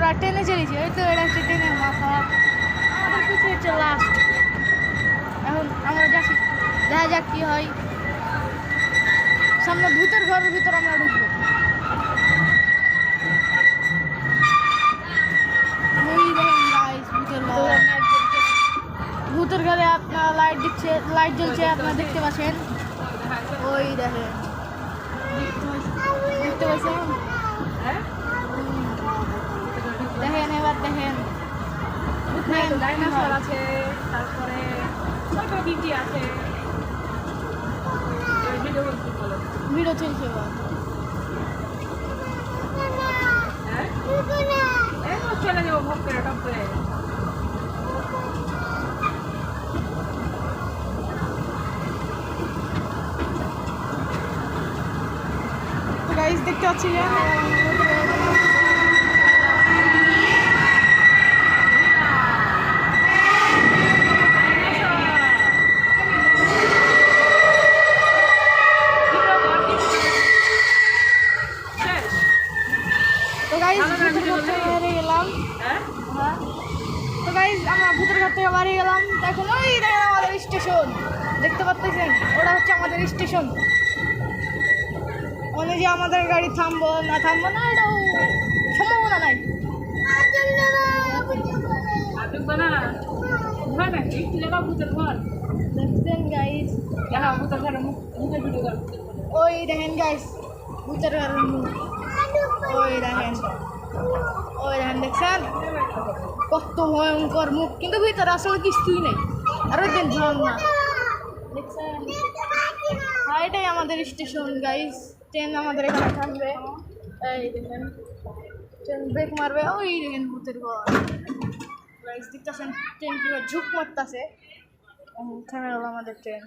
আমরা ট্রেনে চলেছি, ওই তো এটা হচ্ছে ট্রেনের মাথা, আমাদের কিছু হচ্ছে লাস্ট। এখন আমরা যাচ্ছি, দেখা যাক কি হয়। সামনে ভূতের ঘরের ভিতর আমরা ঢুকবো। ওই দেখেন গাইস, ভূতের ঘর, ভূতের ঘরে আপনার লাইট দিচ্ছে, লাইট জ্বলছে, আপনারা দেখতে পাচ্ছেন। ওই দেখেন, দেখতে পাচ্ছেন, দেখেন এবার দেখেন। ডাইনোসর আছে, তারপরে ছোট বিটি আছে। ভিডিও চলছে এবার। হ্যাঁ এই তো চলে যাবো ভোগ করে টপ করে। তো গাইস দেখতে পাচ্ছি যে তো গাইস ভূতের ঘর থেকে বেরিয়ে গেলাম। হ্যাঁ তো গাইস আমরা ভূতের ঘর থেকে বেরিয়ে গেলাম। এখন ওই দেখেন আমাদের স্টেশন, দেখতে পাচ্ছেন, ওটা হচ্ছে আমাদের স্টেশন। মানে যে আমাদের গাড়ি থামবো না এটাও সম্ভাবনা নাই। দেখছেন গাইস, ওই দেখেন গাইস ভূতের ঘরের মুখ, ওই দেখেন, ওই দেখেন, দেখছেন কত ভয়ঙ্কর মুখ, কিন্তু ভিতরে আসলে কিছুই নেই। আর ওই দিন ঝর্ণা দেখছেন। হ্যাঁ এটাই আমাদের স্টেশন গাইস, ট্রেন আমাদের এখানে থামবে। এই দেখেন ট্রেন ব্রেক মারবে, ওই দেখেন ভূতের ঘর গাইস, দেখতেছেন ট্রেন কিভাবে ঝুঁক মারতেছে। থেমে গেল আমাদের ট্রেন।